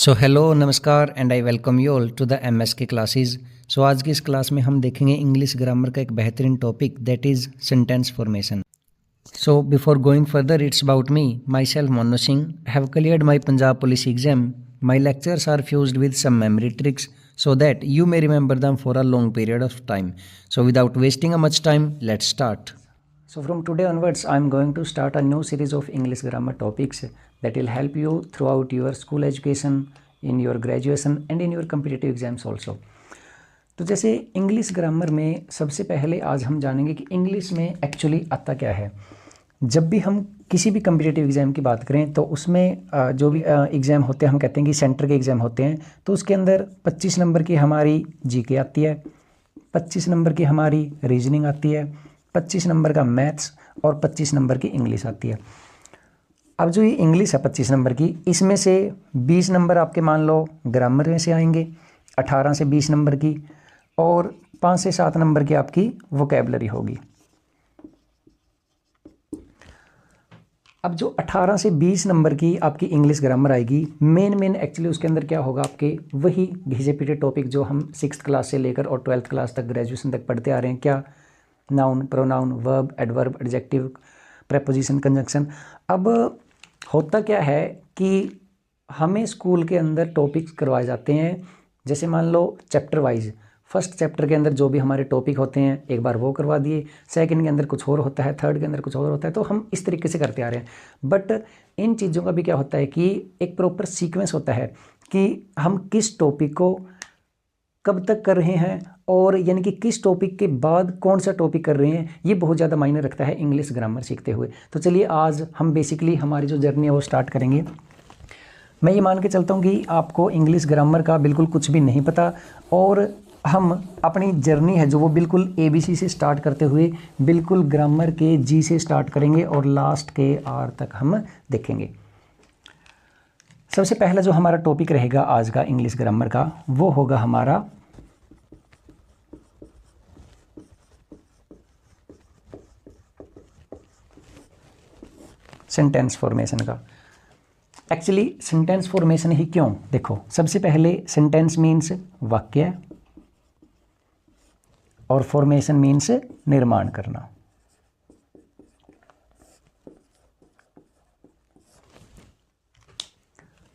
So hello namaskar and I welcome you all to the MS K classes. So आज की इस class में हम देखेंगे इंग्लिश ग्रामर का एक बेहतरीन topic that is sentence formation. So before going further it's about me myself Mono Singh have cleared my Punjab police exam. My lectures are fused with some memory tricks so that you may remember them for a long period of time. So without wasting much time, let's start. So from today onwards, I am going to start a new series of English grammar topics that will help you throughout your school education, in your graduation and in your competitive exams also. तो जैसे English grammar में सबसे पहले आज हम जानेंगे कि English में एक्चुअली आता क्या है। जब भी हम किसी भी कम्पिटिटिव एग्ज़ाम की बात करें तो उसमें जो भी एग्ज़ाम होते हैं हम कहते हैं कि सेंटर के एग्ज़ाम होते हैं, तो उसके अंदर 25 नंबर की हमारी जीके आती है, 25 नंबर की हमारी रीजनिंग आती है, 25 नंबर का मैथ्स और 25 नंबर की इंग्लिश आती है। अब जो ये इंग्लिश है 25 नंबर की, इसमें से 20 नंबर आपके मान लो ग्रामर में से आएंगे, 18 से 20 नंबर की, और 5 से 7 नंबर की आपकी वोकैबुलरी होगी। अब जो 18 से 20 नंबर की आपकी इंग्लिश ग्रामर आएगी, मेन एक्चुअली उसके अंदर क्या होगा, आपके वही घिसे पीटे टॉपिक जो हम 6th क्लास से लेकर और 12th क्लास तक ग्रेजुएशन तक पढ़ते आ रहे हैं। क्या? Noun, pronoun, verb, adverb, adjective, preposition, conjunction. अब होता क्या है कि हमें स्कूल के अंदर टॉपिक्स करवाए जाते हैं, जैसे मान लो चैप्टर वाइज। फर्स्ट चैप्टर के अंदर जो भी हमारे टॉपिक होते हैं एक बार वो करवा दिए, सेकंड के अंदर कुछ और होता है, थर्ड के अंदर कुछ और होता है, तो हम इस तरीके से करते आ रहे हैं। बट इन चीज़ों का भी क्या होता है कि एक प्रॉपर सीक्वेंस होता है कि हम किस टॉपिक को कब तक कर रहे हैं, और यानी कि किस टॉपिक के बाद कौन सा टॉपिक कर रहे हैं, ये बहुत ज़्यादा मायने रखता है इंग्लिश ग्रामर सीखते हुए। तो चलिए आज हम बेसिकली हमारी जो जर्नी है वो स्टार्ट करेंगे। मैं ये मान के चलता हूँ कि आपको इंग्लिश ग्रामर का बिल्कुल कुछ भी नहीं पता, और हम अपनी जर्नी है जो वो बिल्कुल ABC से स्टार्ट करते हुए बिल्कुल ग्रामर के G से स्टार्ट करेंगे और लास्ट के R तक हम देखेंगे। सबसे पहला जो हमारा टॉपिक रहेगा आज का इंग्लिश ग्रामर का, वो होगा हमारा सेंटेंस फॉर्मेशन का। एक्चुअली सेंटेंस फॉर्मेशन ही क्यों, देखो सबसे पहले सेंटेंस मीन्स वाक्य और फॉर्मेशन मीन्स निर्माण करना।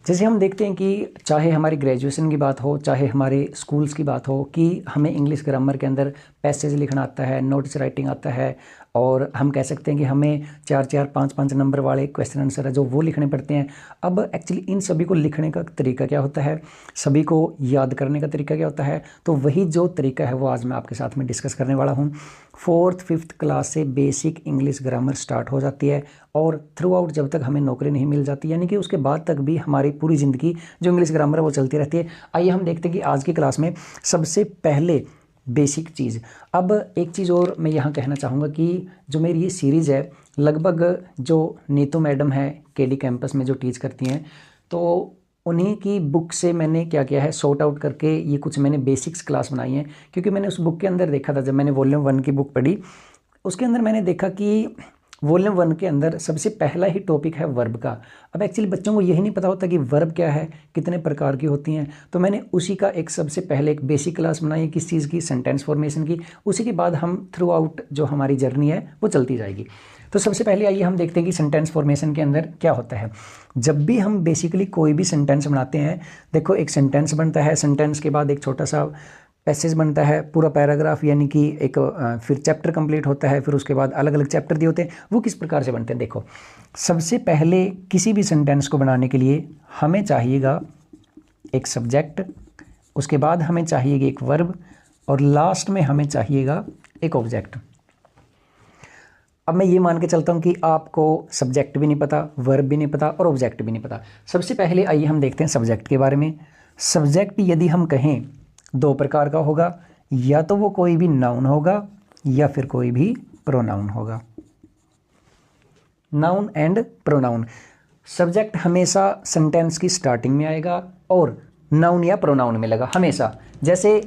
जैसे हम देखते हैं कि चाहे हमारी ग्रेजुएशन की बात हो, चाहे हमारे स्कूल्स की बात हो, कि हमें इंग्लिश ग्रामर के अंदर पैसेज लिखना आता है, नोट्स राइटिंग आता है, और हम कह सकते हैं कि हमें 4-4, 5-5 नंबर वाले क्वेश्चन आंसर है जो वो लिखने पड़ते हैं। अब एक्चुअली इन सभी को लिखने का तरीका क्या होता है, सभी को याद करने का तरीका क्या होता है, तो वही जो तरीका है वो आज मैं आपके साथ में डिस्कस करने वाला हूँ। 4th 5th क्लास से बेसिक इंग्लिश ग्रामर स्टार्ट हो जाती है, और थ्रू आउट जब तक हमें नौकरी नहीं मिल जाती, यानी कि उसके बाद तक भी हमारी पूरी ज़िंदगी जो इंग्लिश ग्रामर है वो चलती रहती है। आइए हम देखते हैं कि आज की क्लास में सबसे पहले बेसिक चीज़। अब एक चीज़ और मैं यहाँ कहना चाहूँगा कि जो मेरी ये सीरीज़ है, लगभग जो नीतू मैडम है KD कैंपस में जो टीच करती हैं, तो उन्हीं की बुक से मैंने क्या किया है, सॉर्ट आउट करके ये कुछ मैंने बेसिक्स क्लास बनाई है। क्योंकि मैंने उस बुक के अंदर देखा था, जब मैंने वॉल्यूम 1 की बुक पढ़ी, उसके अंदर मैंने देखा कि वॉल्यूम 1 के अंदर सबसे पहला ही टॉपिक है वर्ब का। अब एक्चुअली बच्चों को यही नहीं पता होता कि वर्ब क्या है, कितने प्रकार की होती हैं, तो मैंने उसी का एक सबसे पहले एक बेसिक क्लास बनाई है, किस चीज़ की, सेंटेंस फॉर्मेशन की। उसी के बाद हम थ्रू आउट जो हमारी जर्नी है वो चलती जाएगी। तो सबसे पहले आइए हम देखते हैं कि सेंटेंस फॉर्मेशन के अंदर क्या होता है। जब भी हम बेसिकली कोई भी सेंटेंस बनाते हैं, देखो एक सेंटेंस बनता है, सेंटेंस के बाद एक छोटा सा पैसेज बनता है, पूरा पैराग्राफ, यानी कि एक फिर चैप्टर कंप्लीट होता है, फिर उसके बाद अलग अलग चैप्टर दिए होते हैं। वो किस प्रकार से बनते हैं, देखो सबसे पहले किसी भी सेंटेंस को बनाने के लिए हमें चाहिएगा एक सब्जेक्ट, उसके बाद हमें चाहिएगा एक वर्ब, और लास्ट में हमें चाहिएगा एक ऑब्जेक्ट। अब मैं ये मान के चलता हूँ कि आपको सब्जेक्ट भी नहीं पता, वर्ब भी नहीं पता और ऑब्जेक्ट भी नहीं पता। सबसे पहले आइए हम देखते हैं सब्जेक्ट के बारे में। सब्जेक्ट यदि हम कहें 2 प्रकार का होगा, या तो वो कोई भी नाउन होगा या फिर कोई भी प्रोनाउन होगा। Noun and pronoun. सब्जेक्ट हमेशा सेंटेंस की स्टार्टिंग में आएगा और नाउन या प्रोनाउन मिलेगा हमेशा। जैसे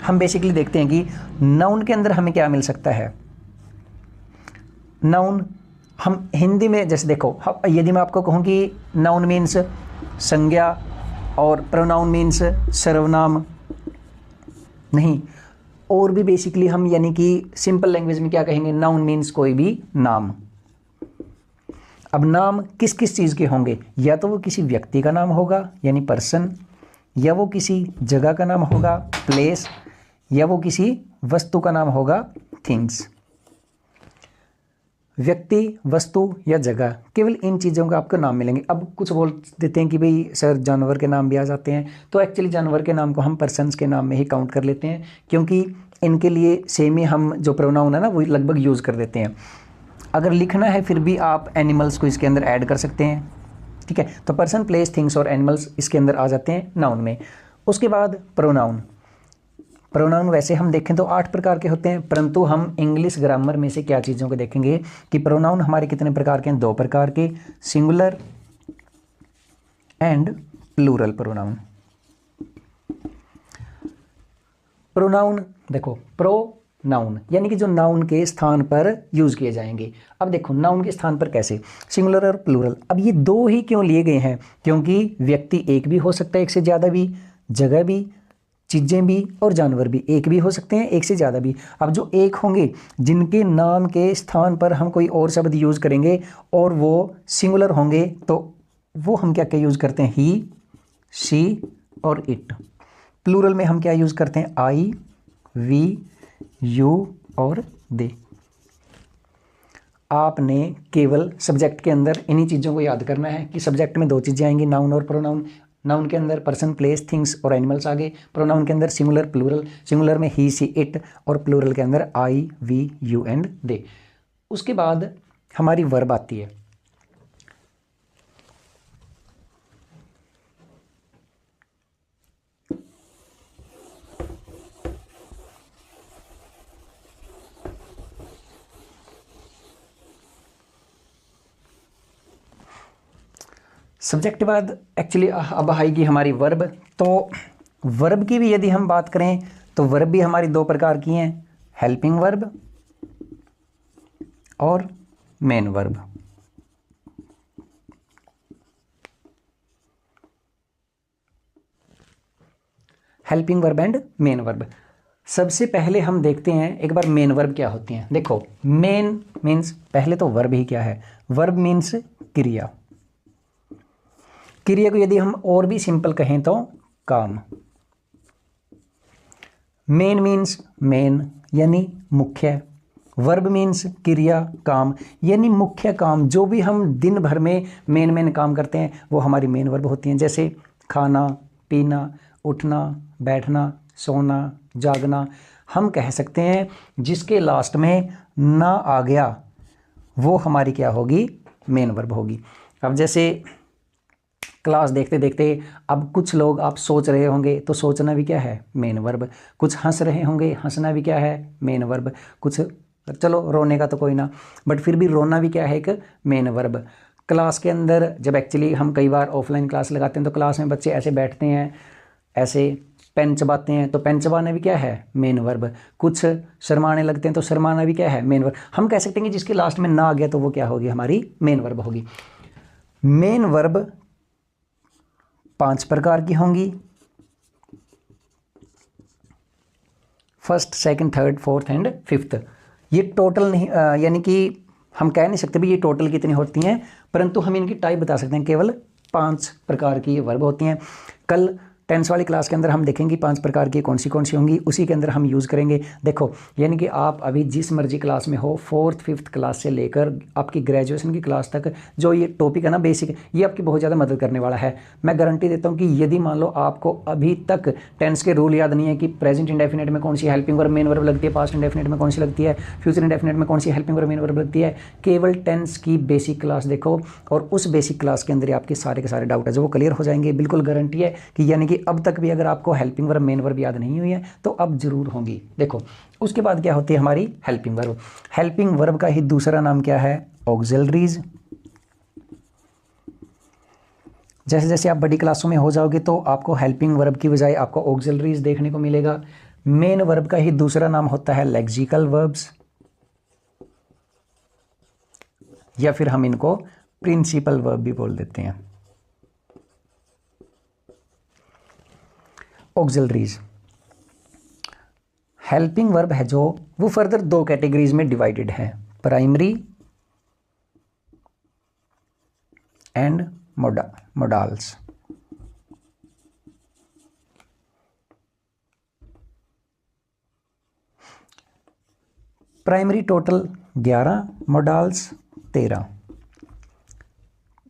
हम बेसिकली देखते हैं कि नाउन के अंदर हमें क्या मिल सकता है। नाउन हम हिंदी में जैसे देखो, यदि मैं आपको कहूँ कि नाउन मीन्स संज्ञा, और प्रोनाउन मीन्स सर्वनाम नहीं, और भी बेसिकली हम यानी कि सिंपल लैंग्वेज में क्या कहेंगे, नाउन मीन्स कोई भी नाम। अब नाम किस किस चीज़ के होंगे, या तो वो किसी व्यक्ति का नाम होगा यानी पर्सन, या वो किसी जगह का नाम होगा प्लेस, या वो किसी वस्तु का नाम होगा थिंग्स। व्यक्ति, वस्तु या जगह, केवल इन चीज़ों का आपको नाम मिलेंगे। अब कुछ बोल देते हैं कि भाई सर जानवर के नाम भी आ जाते हैं, तो एक्चुअली जानवर के नाम को हम पर्सन्स के नाम में ही काउंट कर लेते हैं, क्योंकि इनके लिए सेम ही हम जो प्रोनाउन है ना वो लगभग यूज़ कर देते हैं। अगर लिखना है फिर भी आप एनिमल्स को इसके अंदर ऐड कर सकते हैं, ठीक है। तो पर्सन, प्लेस, थिंग्स और एनिमल्स इसके अंदर आ जाते हैं नाउन में। उसके बाद प्रोनाउन। प्रोनाउन वैसे हम देखें तो 8 प्रकार के होते हैं, परंतु हम इंग्लिश ग्रामर में से क्या चीज़ों को देखेंगे कि प्रोनाउन हमारे कितने प्रकार के हैं, 2 प्रकार के, singular and plural pronoun. Pronoun देखो, नाउन यानी कि जो नाउन के स्थान पर यूज किए जाएंगे। अब देखो नाउन के स्थान पर कैसे, सिंगुलर और प्लूरल। अब ये 2 ही क्यों लिए गए हैं, क्योंकि व्यक्ति एक भी हो सकता है, एक से ज़्यादा भी, जगह भी, चीज़ें भी और जानवर भी एक भी हो सकते हैं, एक से ज़्यादा भी। अब जो एक होंगे जिनके नाम के स्थान पर हम कोई और शब्द यूज़ करेंगे और वो सिंगुलर होंगे, तो वो हम क्या क्या यूज़ करते हैं, ही, शी और इट। प्लूरल में हम क्या यूज़ करते हैं, आई, वी, यू और दे। आपने केवल सब्जेक्ट के अंदर इन्हीं चीज़ों को याद करना है कि सब्जेक्ट में 2 चीज़ें आएंगी, नाउन और प्रोनाउन। नाउन के अंदर पर्सन, प्लेस, थिंग्स और एनिमल्स आ गए, प्रोनाउन के अंदर सिंगुलर, प्लूरल, सिंगुलर में ही, सी, इट और प्लूरल के अंदर आई, वी, यू एंड दे। उसके बाद हमारी वर्ब आती है। सब्जेक्ट के बाद एक्चुअली अब आएगी हमारी वर्ब। तो वर्ब की भी यदि हम बात करें तो वर्ब भी हमारी 2 प्रकार की हैं, हेल्पिंग वर्ब और main verb. Helping verb and main verb. सबसे पहले हम देखते हैं एक बार मेन वर्ब क्या होती हैं। देखो मेन मीन्स, पहले तो वर्ब ही क्या है, वर्ब मीन्स क्रिया। क्रिया को यदि हम और भी सिंपल कहें तो काम। मेन मीन्स मेन यानी मुख्य, वर्ब मीन्स क्रिया, काम यानी मुख्य काम। जो भी हम दिन भर में मेन काम करते हैं वो हमारी मेन वर्ब होती हैं, जैसे खाना, पीना, उठना, बैठना, सोना, जागना। हम कह सकते हैं जिसके लास्ट में ना आ गया वो हमारी क्या होगी, मेन वर्ब होगी। अब जैसे क्लास देखते देखते अब कुछ लोग आप सोच रहे होंगे, तो सोचना भी क्या है, मेन वर्ब। कुछ हंस रहे होंगे, हंसना भी क्या है, मेन वर्ब। कुछ चलो रोने का तो कोई ना, बट फिर भी रोना भी क्या है, एक मेन वर्ब। क्लास के अंदर जब एक्चुअली हम कई बार ऑफलाइन क्लास लगाते हैं तो क्लास में बच्चे ऐसे बैठते हैं, ऐसे पेन चबाते हैं, तो पेन चबाना भी क्या है, मेन वर्ब। कुछ शर्माने लगते हैं तो शर्माना भी क्या है, मेन वर्ब। हम कह सकते हैं कि जिसके लास्ट में ना आ गया तो वो क्या होगी, हमारी मेन वर्ब होगी। मेन वर्ब 5 प्रकार की होंगी, first, second, third, fourth and fifth. ये टोटल नहीं यानी कि हम कह नहीं सकते भी ये टोटल कितनी होती हैं, परंतु हम इनकी टाइप बता सकते हैं। केवल 5 प्रकार की ये वर्ब होती हैं। कल टेंस वाली क्लास के अंदर हम देखेंगे 5 प्रकार की कौन सी होंगी, उसी के अंदर हम यूज़ करेंगे। देखो यानी कि आप अभी जिस मर्जी क्लास में हो, 4th 5th क्लास से लेकर आपकी ग्रेजुएशन की क्लास तक, जो ये टॉपिक है ना बेसिक, ये आपकी बहुत ज़्यादा मदद करने वाला है। मैं गारंटी देता हूँ कि यदि मान लो आपको अभी तक टेंस के रूल याद नहीं है कि प्रेजेंट इंडेफिनिट में कौन सी हेल्पिंग वर्ब मेन वर्ब लगती है, पास्ट इंडेफिनिट में कौन सी लगती है, फ्यूचर इंडेफिनिट में कौन सी हेल्पिंग वर्ब मेन वर्ब लगती है, केवल टेंस की बेसिक क्लास देखो और उस बेसिक क्लास के अंदर आपके सारे के सारे डाउट है जो वो क्लियर हो जाएंगे। बिल्कुल गारंटी है कि यानी कि अब तक भी अगर आपको हेल्पिंग वर्ब मेन वर्ब याद नहीं हुई है तो अब जरूर होंगी। देखो उसके बाद क्या होती है हमारी हेल्पिंग वर्ब। हेल्पिंग वर्ब का ही दूसरा नाम क्या है, ऑक्सिलरीज। जैसे जैसे आप बड़ी क्लासों में हो जाओगे तो आपको हेल्पिंग वर्ब की बजाय आपको ऑक्सिलरीज देखने को मिलेगा। मेन वर्ब का ही दूसरा नाम होता है लेक्सिकल वर्ब्स, या फिर हम इनको प्रिंसिपल वर्ब भी बोल देते हैं। ऑक्सिलरीज। हेल्पिंग वर्ब है जो, वो फर्दर दो कैटेगरीज में डिवाइडेड है, primary and modals. Primary total 11, modals 13,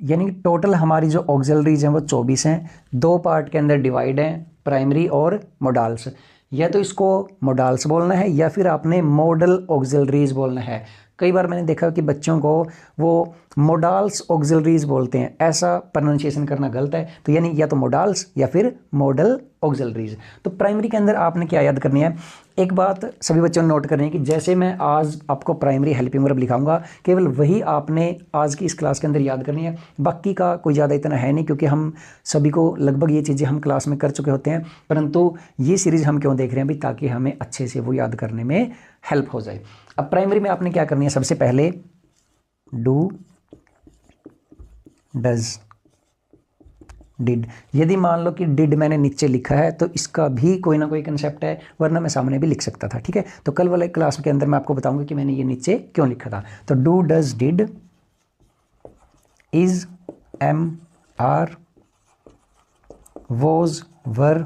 यानी कि टोटल हमारी जो ऑक्सिलरीज हैं वो 24 हैं। दो पार्ट के अंदर डिवाइड हैं, प्राइमरी और मोडाल्स। या तो इसको मोडाल्स बोलना है या फिर आपने मॉडल ऑक्सिलरीज बोलना है। कई बार मैंने देखा कि बच्चों को वो मोडाल्स ऑक्सिलरीज बोलते हैं, ऐसा प्रोनाउंसिएशन करना गलत है। तो यानी या तो मोडाल्स या फिर मॉडल ऑक्सिलरीज। तो प्राइमरी के अंदर आपने क्या याद करनी है, एक बात सभी बच्चों ने नोट करनी है कि जैसे मैं आज आपको प्राइमरी हेल्पिंग वर्ब लिखाऊंगा, केवल वही आपने आज की इस क्लास के अंदर याद करनी है। बाकी का कोई ज़्यादा इतना है नहीं, क्योंकि हम सभी को लगभग ये चीज़ें हम क्लास में कर चुके होते हैं। परंतु ये सीरीज़ हम क्यों देख रहे हैं भाई, ताकि हमें अच्छे से वो याद करने में हेल्प हो जाए। अब प्राइमरी में आपने क्या करनी है, सबसे पहले डू, डज, डिड। यदि मान लो कि डिड मैंने नीचे लिखा है तो इसका भी कोई ना कोई कंसेप्ट है, वरना मैं सामने भी लिख सकता था। ठीक है, तो कल वाले क्लास के अंदर मैं आपको बताऊंगा कि मैंने ये नीचे क्यों लिखा था। तो do, does, did, is, am, are, was, were.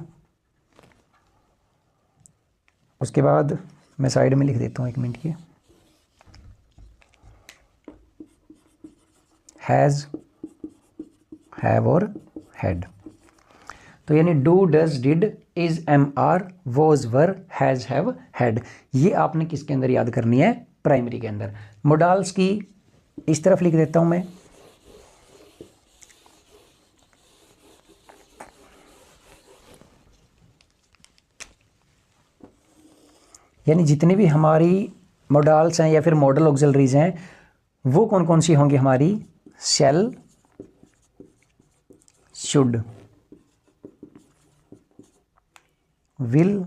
उसके बाद मैं साइड में लिख देता हूँ, एक मिनट की, हैज़, हैव और हैड। तो यानी do, does, did, is, am, are, was, were, has, have, had. ये आपने किसके अंदर याद करनी है, प्राइमरी के अंदर। मोडाल्स की इस तरफ लिख देता हूं मैं, यानी जितनी भी हमारी मोडाल्स हैं या फिर मॉडल ऑक्सिलरीज हैं, वो कौन कौन सी होंगी हमारी, shall, should, will,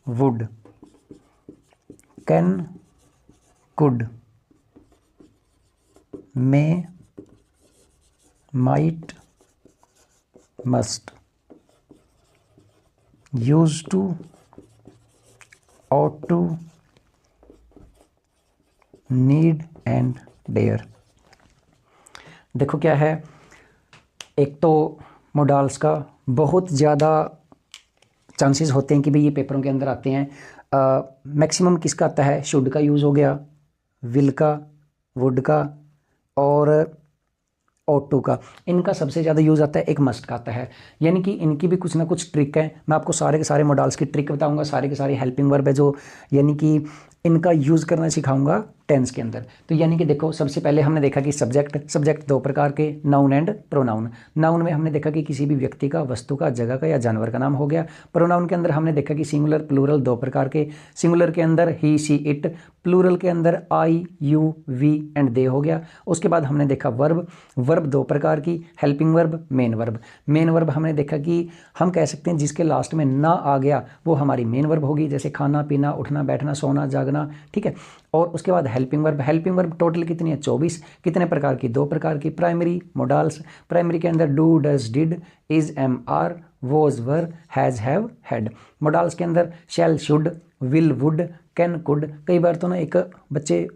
would, can, could, may, might, must, use to, ought to, need and dare. देखो क्या है, एक तो मोडाल्स का बहुत ज़्यादा चांसेस होते हैं कि भाई ये पेपरों के अंदर आते हैं। मैक्सिमम किसका आता है, शुड का यूज़ हो गया, विल का, वुड का और ought to का। इनका सबसे ज़्यादा यूज़ आता है, एक मस्ट का आता है। यानी कि इनकी भी कुछ ना कुछ ट्रिक है। मैं आपको सारे के सारे मोडाल्स की ट्रिक बताऊंगा, सारे के सारे हेल्पिंग वर्ब है जो यानी कि इनका यूज़ करना सिखाऊंगा टेंस के अंदर। तो यानी कि देखो, सबसे पहले हमने देखा कि सब्जेक्ट दो प्रकार के, नाउन एंड प्रोनाउन। नाउन में हमने देखा कि किसी भी व्यक्ति का, वस्तु का, जगह का या जानवर का नाम हो गया। प्रोनाउन के अंदर हमने देखा कि सिंगुलर, प्लूरल दो प्रकार के। सिंगुलर के अंदर ही, शी, इट, प्लूरल के अंदर आई, यू, वी एंड दे हो गया। उसके बाद हमने देखा वर्ब दो प्रकार की, helping verb, main verb. Main verb हमने देखा कि हम कह सकते हैं जिसके लास्ट में ना आ गया वो हमारी मेन वर्ब होगी, जैसे खाना, पीना, उठना, बैठना, सोना, जागना। ठीक है, और उसके बाद हेल्पिंग वर्ब टोटल कितनी है, 24। कितने प्रकार की, दो प्रकार की, प्राइमरी, मोडाल्स। प्राइमरी के अंदर do, does, did, is, am, are, was, were, has, have, had. Modals के अंदर shall, should, will, would, can, could. कई बार तो ना एक बच्चे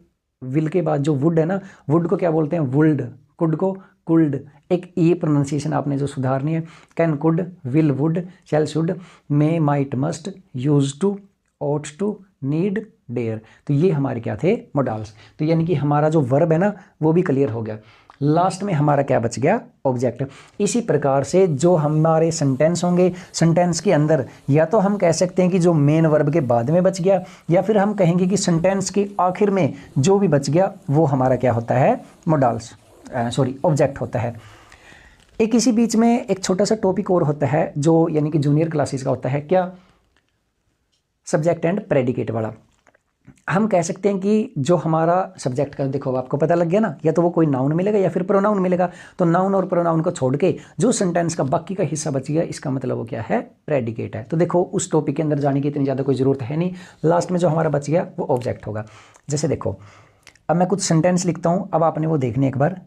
विल के बाद जो वुड है ना, वुड को क्या बोलते हैं, वुल्ड, कुड को कुल्ड। एक ये प्रोनाउंसिएशन आपने जो सुधारनी है। Can, could, will, would, shall, should, may, might, must, use to, ought to, need, dare. तो ये हमारे क्या थे, मोडाल्स। तो यानी कि हमारा जो वर्ब है ना वो भी क्लियर हो गया। लास्ट में हमारा क्या बच गया, ऑब्जेक्ट। इसी प्रकार से जो हमारे सेंटेंस होंगे, सेंटेंस के अंदर या तो हम कह सकते हैं कि जो मेन वर्ब के बाद में बच गया, या फिर हम कहेंगे कि सेंटेंस के आखिर में जो भी बच गया वो हमारा क्या होता है, मोडाल्स, ऑब्जेक्ट होता है। एक इसी बीच में एक छोटा सा टॉपिक और होता है जो यानी कि जूनियर क्लासेस का होता है, क्या, सब्जेक्ट एंड प्रेडिकेट वाला। हम कह सकते हैं कि जो हमारा सब्जेक्ट का, देखो आपको पता लग गया ना, या तो वो कोई नाउन मिलेगा या फिर प्रोनाउन मिलेगा। तो नाउन और प्रोनाउन को छोड़ के जो सेंटेंस का बाकी का हिस्सा बच गया, इसका मतलब वो क्या है, प्रेडिकेट है। तो देखो उस टॉपिक के अंदर जाने की इतनी ज़्यादा कोई ज़रूरत है नहीं। लास्ट में जो हमारा बच गया वो ऑब्जेक्ट होगा। जैसे देखो, अब मैं कुछ सेंटेंस लिखता हूँ, अब आपने वो देखने एक बार।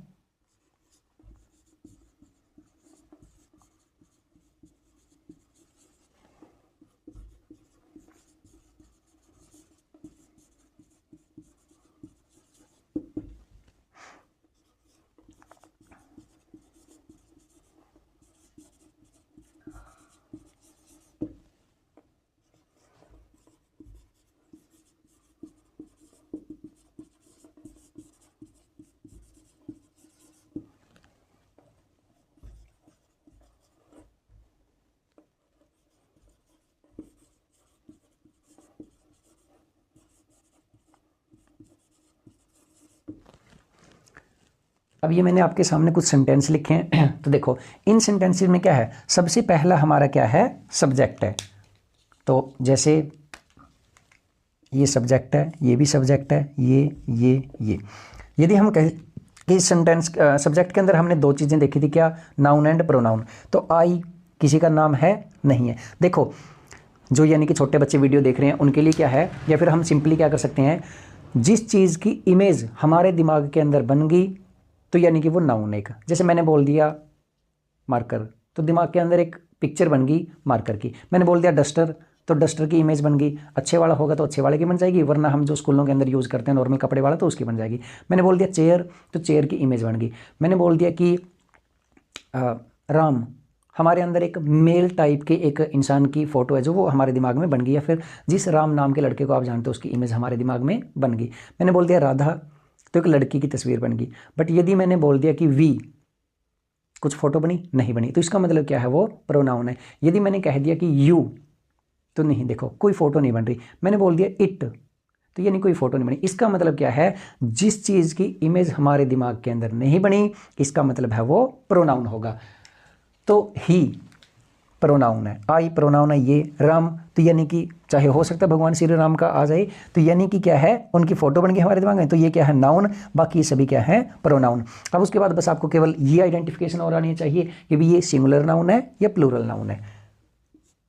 अब ये मैंने आपके सामने कुछ सेंटेंस लिखे हैं तो देखो इन सेंटेंसेस में क्या है, सबसे पहला हमारा क्या है, सब्जेक्ट है। तो जैसे ये सब्जेक्ट है, ये भी सब्जेक्ट है, ये यदि हम कहें कि इस सेंटेंस सब्जेक्ट के अंदर हमने दो चीज़ें देखी थी, क्या, नाउन एंड प्रोनाउन। तो आई किसी का नाम है नहीं है। देखो जो यानी कि छोटे बच्चे वीडियो देख रहे हैं उनके लिए क्या है, या फिर हम सिंपली क्या कर सकते हैं, जिस चीज़ की इमेज हमारे दिमाग के अंदर बन गई तो यानी कि वो नाउन एक, जैसे मैंने बोल दिया मार्कर तो दिमाग के अंदर एक पिक्चर बन गई मार्कर की। मैंने बोल दिया डस्टर तो डस्टर की इमेज बन गई, अच्छे वाला होगा तो अच्छे वाले की बन जाएगी, वरना हम जो स्कूलों के अंदर यूज़ करते हैं नॉर्मल कपड़े वाला तो उसकी बन जाएगी। मैंने बोल दिया चेयर तो चेयर की इमेज बन गई। मैंने बोल दिया कि राम, हमारे अंदर एक मेल टाइप के एक इंसान की फ़ोटो है जो वो हमारे दिमाग में बन गई, या फिर जिस राम नाम के लड़के को आप जानते हो उसकी इमेज हमारे दिमाग में बन गई। मैंने बोल दिया राधा तो एक लड़की की तस्वीर बन गई। बट यदि मैंने बोल दिया कि वी, कुछ फ़ोटो बनी नहीं बनी, तो इसका मतलब क्या है, वो प्रोनाउन है। यदि मैंने कह दिया कि यू तो नहीं, देखो कोई फ़ोटो नहीं बन रही। मैंने बोल दिया इट तो यानी कोई फ़ोटो नहीं बनी। इसका मतलब क्या है, जिस चीज़ की इमेज हमारे दिमाग के अंदर नहीं बनी इसका मतलब है वो प्रोनाउन होगा। तो ही प्रोनाउन है, आई प्रोनाउन है, ये राम तो यानी कि चाहे हो सकता है भगवान श्री राम का आ जाए तो यानी कि क्या है, उनकी फ़ोटो बन गई हमारे दिमाग में, तो ये क्या है, नाउन। बाकी ये सभी क्या है, प्रोनाउन। अब उसके बाद बस आपको केवल ये आइडेंटिफिकेशन और आनी चाहिए कि भी ये सिंगुलर नाउन है या प्लूरल नाउन है।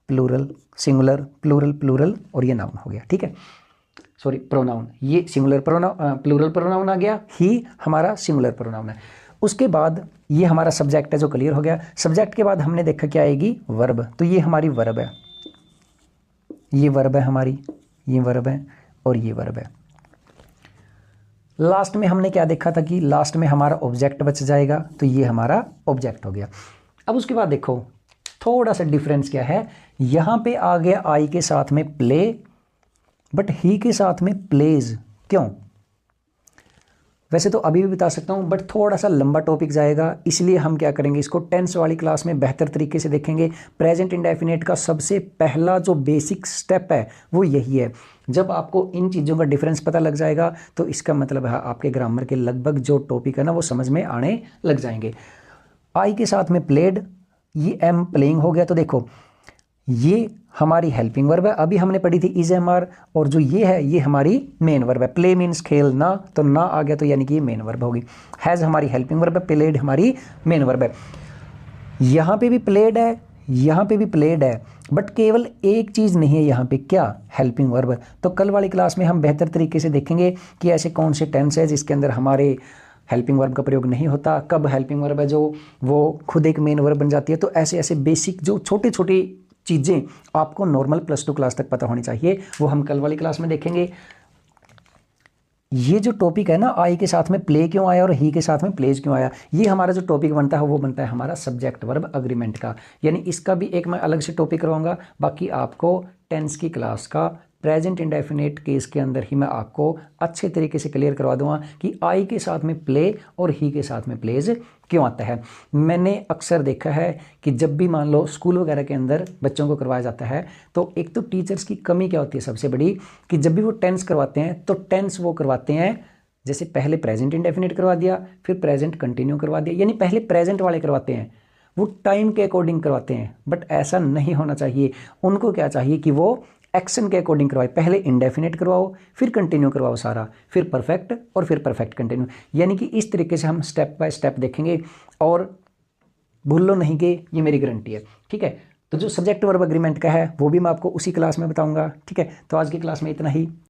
प्लूरल, सिंगुलर, प्लूरल, प्लूरल और ये नाउन हो गया, ठीक है। सॉरी प्रोनाउन, ये सिंगुलर प्रोनाउन, प्लूरल प्रोनाउन आ गया, ही हमारा सिंगुलर प्रोनाउन है। उसके बाद ये हमारा सब्जेक्ट है जो क्लियर हो गया। सब्जेक्ट के बाद हमने देखा क्या आएगी, वर्ब। तो ये हमारी वर्ब है, ये वर्ब है हमारी, ये वर्ब है और ये वर्ब है। लास्ट में हमने क्या देखा था कि लास्ट में हमारा ऑब्जेक्ट बच जाएगा, तो ये हमारा ऑब्जेक्ट हो गया। अब उसके बाद देखो थोड़ा सा डिफरेंस क्या है, यहाँ पे आ गया आई के साथ में प्ले, बट ही के साथ में प्लेज। क्यों? वैसे तो अभी भी बता सकता हूँ बट थोड़ा सा लंबा टॉपिक जाएगा, इसलिए हम क्या करेंगे, इसको टेंस वाली क्लास में बेहतर तरीके से देखेंगे। प्रेजेंट इंडेफिनिट का सबसे पहला जो बेसिक स्टेप है वो यही है। जब आपको इन चीज़ों का डिफरेंस पता लग जाएगा तो इसका मतलब है आपके ग्रामर के लगभग जो टॉपिक है ना वो समझ में आने लग जाएंगे। आई के साथ में प्लेड, ये एम प्लेइंग हो गया। तो देखो ये हमारी हेल्पिंग वर्ब है, अभी हमने पढ़ी थी इज एम आर, और जो ये है ये हमारी मेन वर्ब है। प्ले मीन्स खेलना, तो ना आ गया तो यानी कि ये मेन वर्ब होगी। हैज़ हमारी हेल्पिंग वर्ब है, प्लेड हमारी मेन वर्ब है। यहाँ पे भी प्लेड है, यहाँ पे भी प्लेड है, बट केवल एक चीज़ नहीं है यहाँ पे, क्या, हेल्पिंग वर्ब। तो कल वाली क्लास में हम बेहतर तरीके से देखेंगे कि ऐसे कौन से टेंस है जिसके अंदर हमारे हेल्पिंग वर्ब का प्रयोग नहीं होता, कब हेल्पिंग वर्ब है जो वो खुद एक मेन वर्ब बन जाती है। तो ऐसे ऐसे बेसिक जो छोटी छोटी चीज़ें आपको नॉर्मल +2 क्लास तक पता होनी चाहिए, वो हम कल वाली क्लास में देखेंगे। ये जो टॉपिक है ना, आई के साथ में प्ले क्यों आया और ही के साथ में प्लेज क्यों आया, ये हमारा जो टॉपिक बनता है वो बनता है हमारा सब्जेक्ट वर्ब अग्रीमेंट का। यानी इसका भी एक मैं अलग से टॉपिक करवाऊंगा। बाकी आपको टेंस की क्लास का प्रेजेंट इंडेफिनिट केस के अंदर ही मैं आपको अच्छे तरीके से क्लियर करवा दूंगा कि आई के साथ में प्ले और ही के साथ में प्लेज क्यों आता है। मैंने अक्सर देखा है कि जब भी मान लो स्कूल वगैरह के अंदर बच्चों को करवाया जाता है तो एक तो टीचर्स की कमी क्या होती है सबसे बड़ी, कि जब भी वो टेंस करवाते हैं तो टेंस वो करवाते हैं जैसे पहले प्रेजेंट इंडेफिनिट करवा दिया, फिर प्रेजेंट कंटिन्यू करवा दिया, यानी पहले प्रेजेंट वाले करवाते हैं, वो टाइम के अकॉर्डिंग करवाते हैं। बट ऐसा नहीं होना चाहिए, उनको क्या चाहिए कि वो एक्शन के अकॉर्डिंग करवाए। पहले इंडेफिनिट करवाओ, फिर कंटिन्यू करवाओ सारा, फिर परफेक्ट और फिर परफेक्ट कंटिन्यू। यानी कि इस तरीके से हम स्टेप बाय स्टेप देखेंगे और भूलो नहीं कि ये मेरी गारंटी है, ठीक है। तो जो सब्जेक्ट वर्ब अग्रीमेंट का है वो भी मैं आपको उसी क्लास में बताऊंगा, ठीक है। तो आज की क्लास में इतना ही।